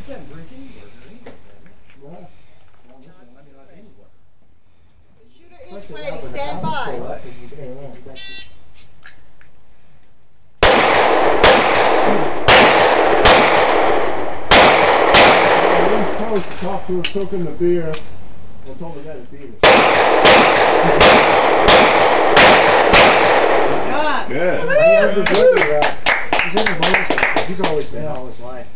You can't drink anywhere near England, can you? Well, I mean, not anywhere. Shooter is ready. Stand by. To talk to her, cooking the beer. I told the guy to beat it. Good job. Good. He's in the bonus. He's always been all his life.